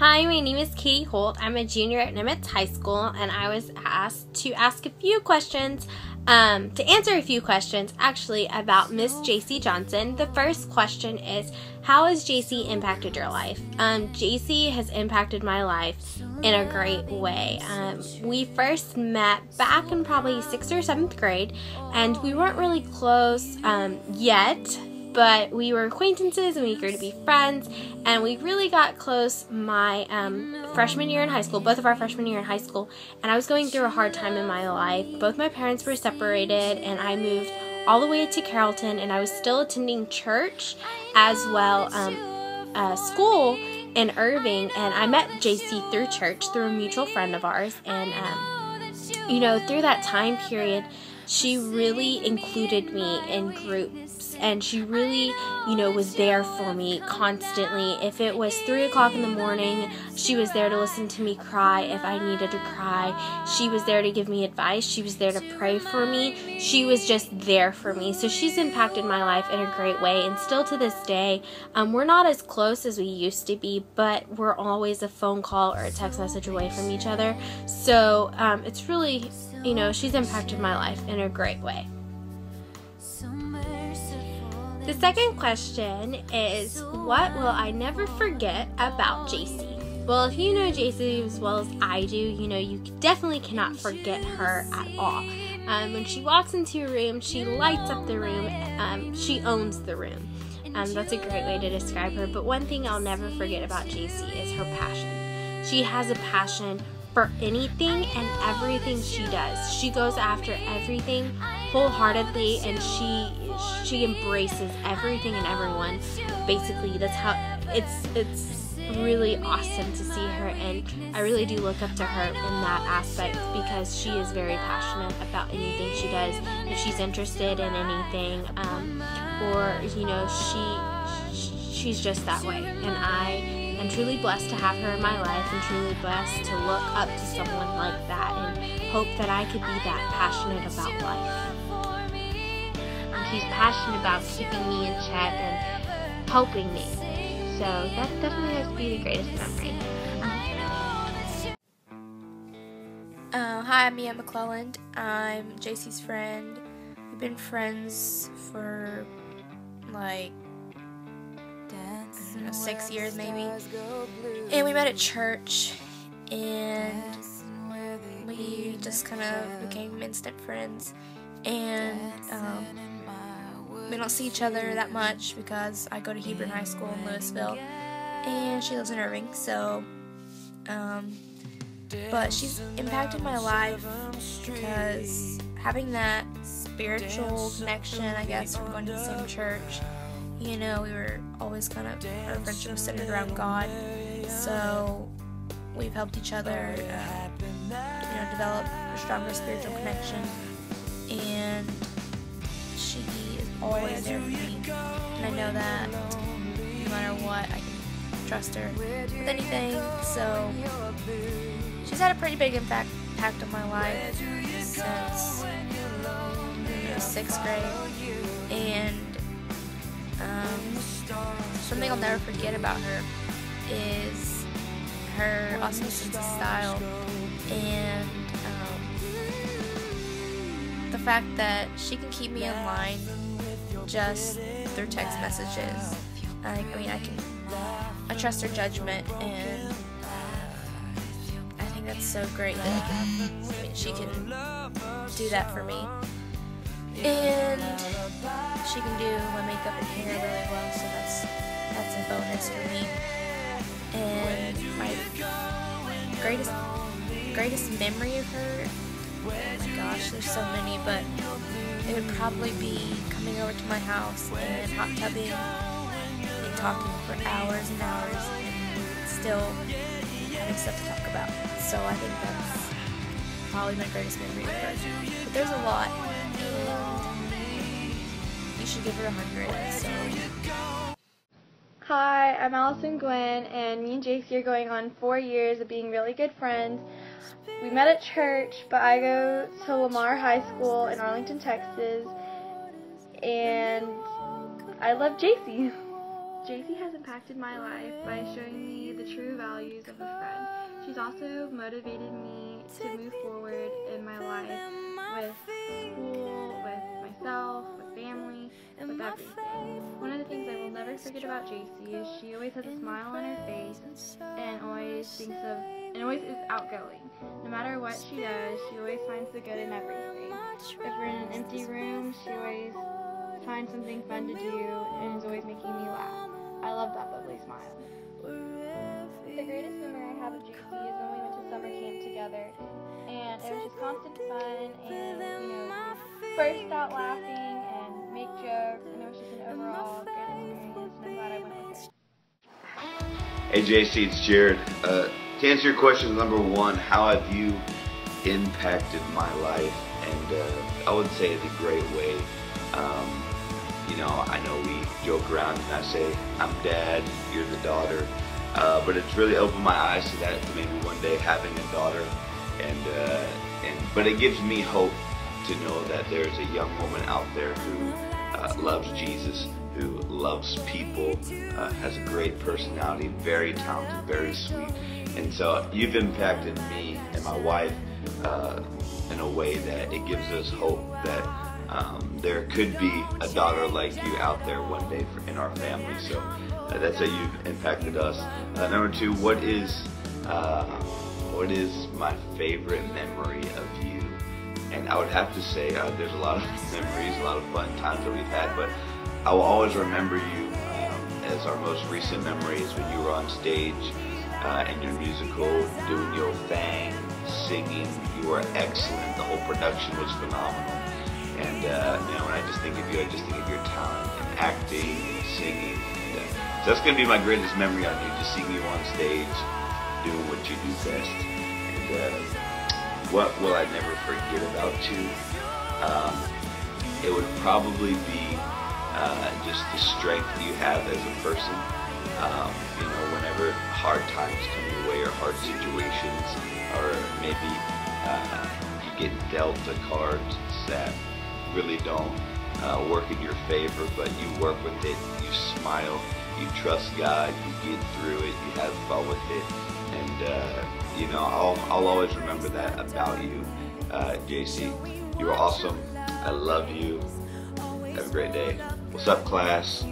Hi, my name is Katie Holt. I'm a junior at Nimitz High School, and I was asked to ask a few questions, to answer a few questions, actually, about Miss Jacy Johnson. The first question is, how has Jacy impacted your life? Jacy has impacted my life in a great way. We first met back in probably 6th or 7th grade, and we weren't really close yet, but we were acquaintances and we grew to be friends, and we really got close my freshman year in high school, both of our freshman year in high school, and I was going through a hard time in my life. Both my parents were separated, and I moved all the way to Carrollton, and I was still attending church as well, school in Irving, and I met Jacy through church, through a mutual friend of ours, and through that time period, she really included me in groups, and she really, was there for me constantly. If it was 3 o'clock in the morning, she was there to listen to me cry if I needed to cry. She was there to give me advice. She was there to pray for me. She was just there for me. So she's impacted my life in a great way, and still to this day, we're not as close as we used to be, but we're always a phone call or a text message away from each other. So it's really, she's impacted my life in a great way. The second question is, what will I never forget about Jacy? Well, if you know Jacy as well as I do, you definitely cannot forget her at all. When she walks into a room, she lights up the room. She owns the room. That's a great way to describe her. But one thing I'll never forget about Jacy is her passion. She has a passion for anything and everything she does. She goes after everything wholeheartedly, and she embraces everything and everyone. Basically, that's how it's really awesome to see her, and I really do look up to her in that aspect, because she is very passionate about anything she does. If she's interested in anything, she's just that way, and I am truly blessed to have her in my life, and truly blessed to look up to someone like that, and hope that I could be that passionate about life. And she's passionate about keeping me in check and helping me. So that definitely has to be the greatest memory. Hi, I'm Mia McClelland. I'm Jacy's friend. We've been friends for 6 years maybe, and we met at church, and we just kind of became instant friends, and we don't see each other that much because I go to Hebron High School in Louisville, and she lives in Irving, so but she's impacted my life because having that spiritual connection, I guess, from going to the same church. We were always our friendship was centered around God, so we've helped each other, develop a stronger spiritual connection, and she is always there for me, and I know that no matter what, I can trust her with anything. So she's had a pretty big impact on my life since 6th grade, and something I'll never forget about her is her awesome sense of style, and the fact that she can keep me in line just through text messages. I trust her judgment, and I think that's so great that she can do that for me. And she can do my makeup and hair really well, so that's a bonus for me. And my greatest memory of her, oh my gosh, there's so many, but it would probably be coming over to my house and hot tubbing and talking for hours and hours, and still having stuff to talk about. So I think that's probably my greatest memory of her. But there's a lot. You should give her 100. So. Hi, I'm Allison Gwen, and me and Jacy are going on 4 years of being really good friends. We met at church, but I go to Lamar High School in Arlington, Texas, and I love Jacy. Jacy has impacted my life by showing me the true values of a friend. She's also motivated me to move forward in my life with school, with myself, with family, with everything. One of the things I will never forget about Jacy is she always has a smile on her face and always is outgoing. No matter what she does, she always finds the good in everything. If we're in an empty room, she always finds something fun to do and is always making me laugh. I love that bubbly smile. The greatest memory I have of Jacy is when we went to summer camp together, and it was just constant fun, and we burst out laughing and make jokes, and it was just an overall good experience, and I'm glad I went with her. Hey Jacy, it's Jared. To answer your question, number one, how have you impacted my life? And I would say it's a great way. I know we joke around and I say, I'm dad, you're the daughter. But it's really opened my eyes to that, to maybe one day having a daughter. But it gives me hope to know that there's a young woman out there who loves Jesus, who loves people, has a great personality, very talented, very sweet. And so you've impacted me and my wife in a way that it gives us hope that there could be a daughter like you out there one day in our family. So that's how you've impacted us. Number two, what is my favorite memory of you? And I would have to say there's a lot of memories, a lot of fun times that we've had, but I will always remember you as our most recent memories when you were on stage in your musical, doing your thing, singing. You were excellent. The whole production was phenomenal. And when I just think of you, I just think of your talent in acting and singing. And, so that's going to be my greatest memory on you, just seeing you on stage, doing what you do best. And what will I never forget about you? It would probably be just the strength you have as a person. Whenever hard times come your way or hard situations, or maybe you get dealt a card that really don't work in your favor, but you work with it, you smile, you trust God, you get through it, you have fun with it, and I'll always remember that about you, Jacy. You are awesome. I love you. Have a great day. What's up, class?